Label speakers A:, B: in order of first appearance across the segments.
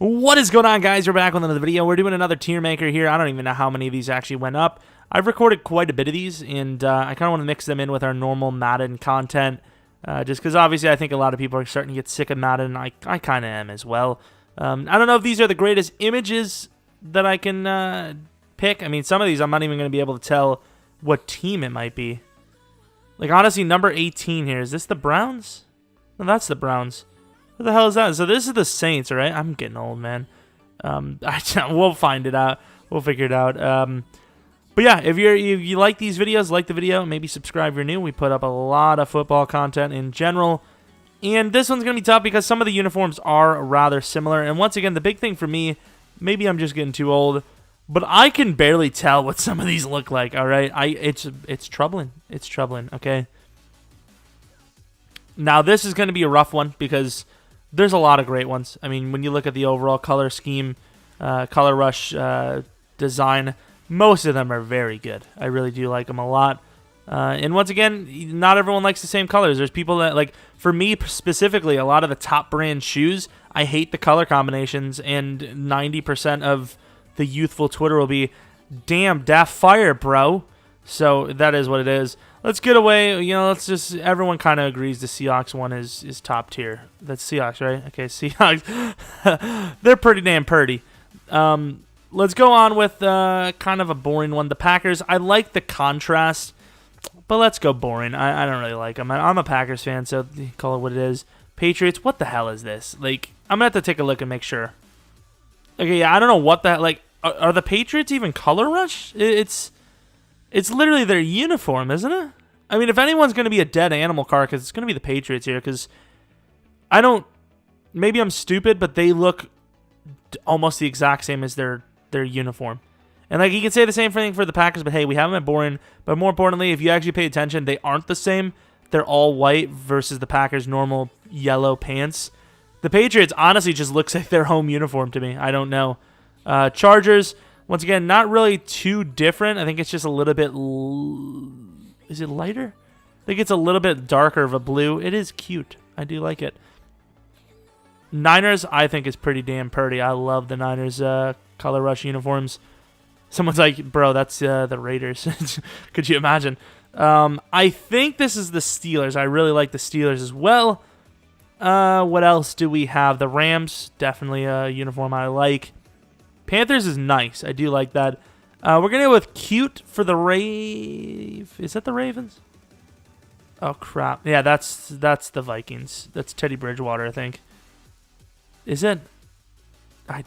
A: What is going on, guys? We're back with another video. We're doing another Tiermaker here. I don't even know how many of these actually went up. I've recorded quite a bit of these, and I kind of want to mix them in with our normal Madden content, just because obviously I think a lot of people are starting to get sick of Madden. I kind of am as well. I don't know if these are the greatest images that I can pick. I mean, some of these I'm not even going to be able to tell what team it might be. Like, honestly, number 18 here. Is this the Browns? No, that's the Browns. What the hell is that? So this is the Saints, right? I'm getting old, man. We'll find it out. We'll figure it out. But yeah, if you like these videos, like the video, maybe subscribe if you're new. We put up a lot of football content in general. And this one's going to be tough because some of the uniforms are rather similar. And once again, the big thing for me, maybe I'm just getting too old, but I can barely tell what some of these look like, all right? It's troubling. It's troubling, okay? Now, this is going to be a rough one because there's a lot of great ones. I mean, when you look at the overall color scheme, color rush design, most of them are very good. I really do like them a lot. And once again, not everyone likes the same colors. There's people that, like, for me specifically, a lot of the top brand shoes, I hate the color combinations, and 90% of the youthful Twitter will be, damn, Daft Fire, bro. So that is what it is. Let's get away. You know, let's just, everyone kind of agrees the Seahawks one is top tier. That's Seahawks, right? Okay, Seahawks. They're pretty damn purty. Let's go on with kind of a boring one. The Packers. I like the contrast, but let's go boring. I don't really like them. I'm a Packers fan, so call it what it is. Patriots. What the hell is this? Like, I'm going to have to take a look and make sure. Okay, yeah, I don't know what that, like, are the Patriots even color rush? It's literally their uniform, isn't it? I mean, if anyone's going to be a dead animal carcass, it's going to be the Patriots here, because I don't, maybe I'm stupid, but they look almost the exact same as their uniform. And, like, you can say the same thing for the Packers, but hey, we haven't been boring. But more importantly, if you actually pay attention, they aren't the same. They're all white versus the Packers' normal yellow pants. The Patriots honestly just looks like their home uniform to me. I don't know. Chargers, once again, not really too different. I think it's just a little bit... Is it lighter? I think it's a little bit darker of a blue. It is cute. I do like it. Niners, I think, is pretty damn pretty. I love the Niners color rush uniforms. Someone's like, bro, that's the Raiders. Could you imagine? I think this is the Steelers. I really like the Steelers as well. What else do we have? The Rams, definitely a uniform I like. Panthers is nice. I do like that. We're going to go with cute for the Is that the Ravens? Oh, crap. Yeah, that's the Vikings. That's Teddy Bridgewater, I think. Is it? I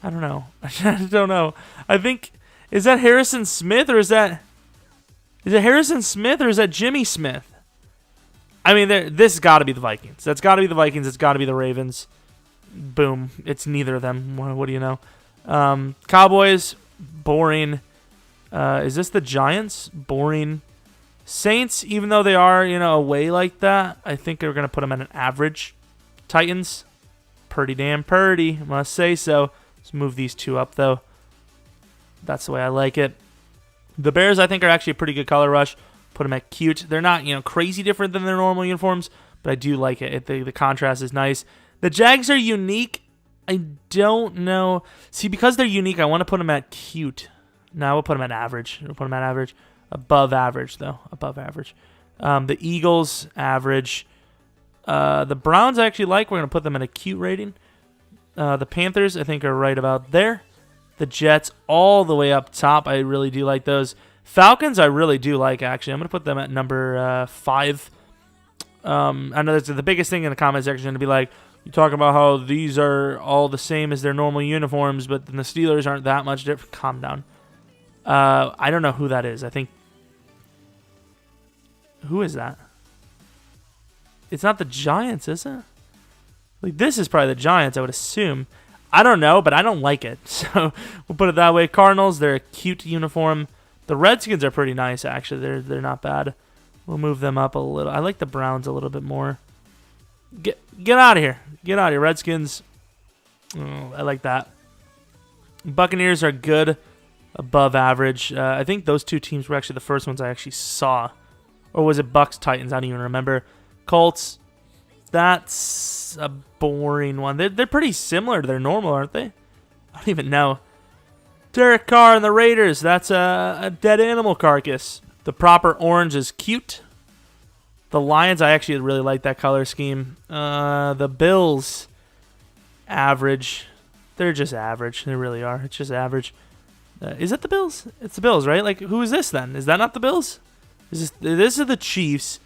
A: don't know. I don't know. I think, is that Harrison Smith, or is it Harrison Smith, or is that Jimmy Smith? I mean, this has got to be the Vikings. That's got to be the Vikings. It's got to be the Ravens. Boom. It's neither of them. What do you know? Cowboys, boring. Is this the Giants? Boring. Saints, even though they are, away like that, I think they're going to put them at an average. Titans, pretty damn purty, must say so. Let's move these two up, though. That's the way I like it. The Bears, I think, are actually a pretty good color rush. Put them at cute. They're not, crazy different than their normal uniforms, but I do like it. The contrast is nice. The Jags are unique. I don't know. See, because they're unique, I want to put them at cute. No, we'll put them at average. We'll put them at average. Above average, though. Above average. The Eagles, average. The Browns I actually like. We're going to put them at a cute rating. The Panthers, I think, are right about there. The Jets, all the way up top. I really do like those. Falcons, I really do like, actually. I'm going to put them at number 5. I know that's the biggest thing in the comment section going to be like, you talk about how these are all the same as their normal uniforms, but then the Steelers aren't that much different. Calm down. I don't know who that is. I think... Who is that? It's not the Giants, is it? Like, this is probably the Giants, I would assume. I don't know, but I don't like it. So we'll put it that way. Cardinals, they're a cute uniform. The Redskins are pretty nice, actually. They're not bad. We'll move them up a little. I like the Browns a little bit more. Get out of here. Get out of here, Redskins. Oh, I like that. Buccaneers are good. Above average. I think those two teams were actually the first ones I actually saw. Or was it Bucks, Titans? I don't even remember. Colts. That's That's a boring one. They're pretty similar to their normal, aren't they? I don't even know. Derek Carr and the Raiders. That's a dead animal carcass. The proper orange is cute. The Lions, I actually really like that color scheme. The Bills, average. They're just average. They really are. It's just average. Is it the Bills? It's the Bills, right? Like, who is this then? Is that not the Bills? This is the Chiefs.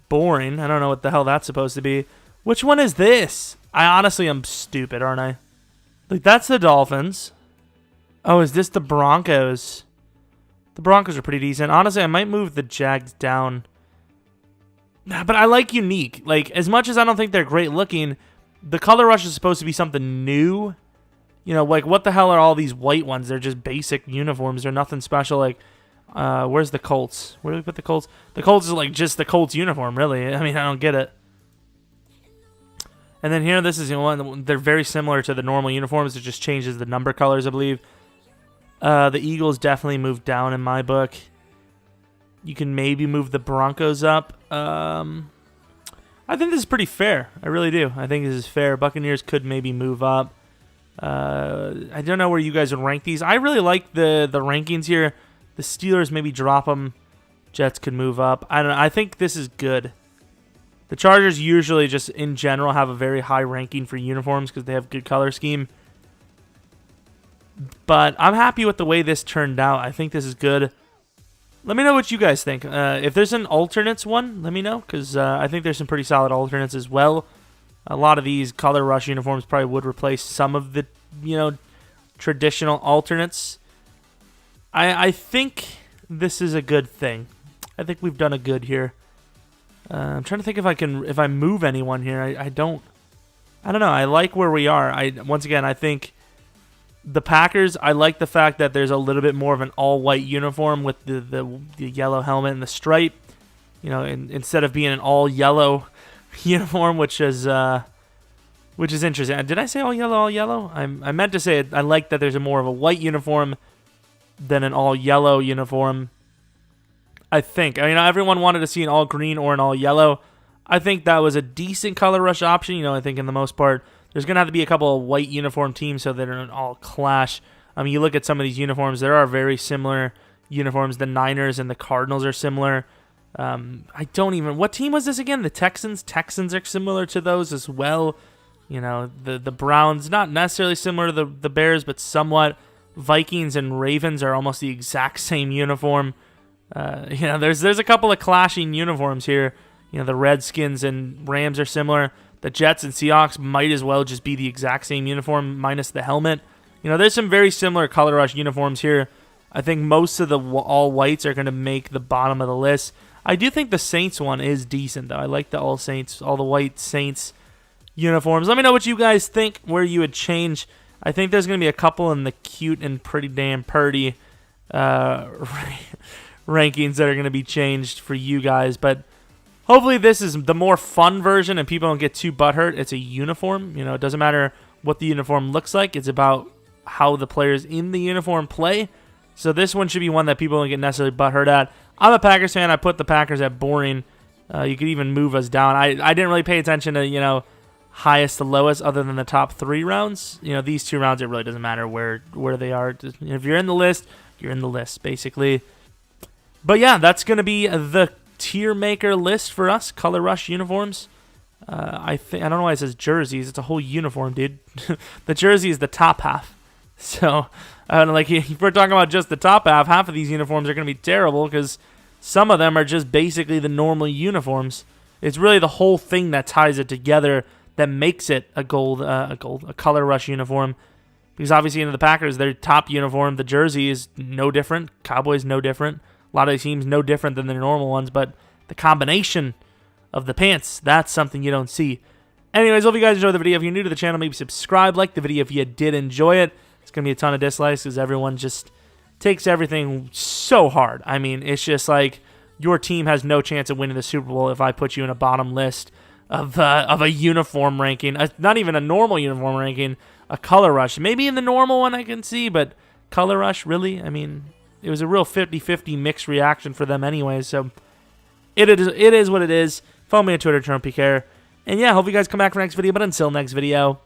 A: Boring. I don't know what the hell that's supposed to be. Which one is this? I honestly am stupid, aren't I? Like, that's the Dolphins. Oh, is this the Broncos? The Broncos are pretty decent. Honestly, I might move the Jags down. But I like unique. Like, as much as I don't think they're great looking, the color rush is supposed to be something new. You know, like, what the hell are all these white ones? They're just basic uniforms. They're nothing special. Like, where's the Colts? Where do we put the Colts? The Colts is like just the Colts uniform, really. I mean, I don't get it. And then here, this is one. They're very similar to the normal uniforms. It just changes the number colors, I believe. The Eagles definitely moved down in my book. You can maybe move the Broncos up. I think this is pretty fair. I really do. I think this is fair. Buccaneers could maybe move up. I don't know where you guys would rank these. I really like the rankings here. The Steelers maybe drop them. Jets could move up. I don't know. I think this is good. The Chargers usually just in general have a very high ranking for uniforms because they have good color scheme. But I'm happy with the way this turned out. I think this is good. Let me know what you guys think. If there's an alternates one, let me know because I think there's some pretty solid alternates as well. A lot of these color rush uniforms probably would replace some of the, traditional alternates. I think this is a good thing. I think we've done a good here. I'm trying to think if I move anyone here. I don't know. I like where we are. Once again, I think the Packers, I like the fact that there's a little bit more of an all-white uniform with the yellow helmet and the stripe. Instead of being an all-yellow uniform, which is interesting. Did I say all yellow, all yellow? I meant to say I like that there's more of a white uniform than an all-yellow uniform. I think. Everyone wanted to see an all-green or an all-yellow. I think that was a decent color rush option. I think in the most part, there's going to have to be a couple of white uniform teams so they don't all clash. You look at some of these uniforms, there are very similar uniforms. The Niners and the Cardinals are similar. What team was this again? The Texans? Texans are similar to those as well. The Browns, not necessarily similar to the Bears, but somewhat. Vikings and Ravens are almost the exact same uniform. There's a couple of clashing uniforms here. The Redskins and Rams are similar. The Jets and Seahawks might as well just be the exact same uniform minus the helmet. There's some very similar color rush uniforms here. I think most of the all whites are going to make the bottom of the list. I do think the Saints one is decent, though. I like the all the white Saints uniforms. Let me know what you guys think, where you would change. I think there's going to be a couple in the cute and pretty damn purdy rankings that are going to be changed for you guys. But hopefully this is the more fun version and people don't get too butthurt. It's a uniform. It doesn't matter what the uniform looks like. It's about how the players in the uniform play. So this one should be one that people don't get necessarily butthurt at. I'm a Packers fan. I put the Packers at boring. You could even move us down. I didn't really pay attention to, highest to lowest other than the top 3 rounds. These 2 rounds, it really doesn't matter where they are. If you're in the list, you're in the list, basically. But yeah, that's going to be the Tiermaker list for us, color rush uniforms. I don't know why it says jerseys. It's a whole uniform, dude. The jersey is the top half. So, if we're talking about just the top half of these uniforms are going to be terrible because some of them are just basically the normal uniforms. It's really the whole thing that ties it together that makes it a color rush uniform. Because obviously, the Packers, their top uniform, the jersey is no different. Cowboys, no different. A lot of these teams, no different than their normal ones. But the combination of the pants, that's something you don't see. Anyways, hope you guys enjoyed the video. If you're new to the channel, maybe subscribe, like the video if you did enjoy it. It's going to be a ton of dislikes because everyone just takes everything so hard. It's just like your team has no chance of winning the Super Bowl if I put you in a bottom list of a uniform ranking. Not even a normal uniform ranking, a color rush. Maybe in the normal one I can see, but color rush, really? It was a real 50-50 mixed reaction for them anyway, so it is what it is. Follow me on Twitter, Jeromepkr. And yeah, hope you guys come back for next video. But until next video,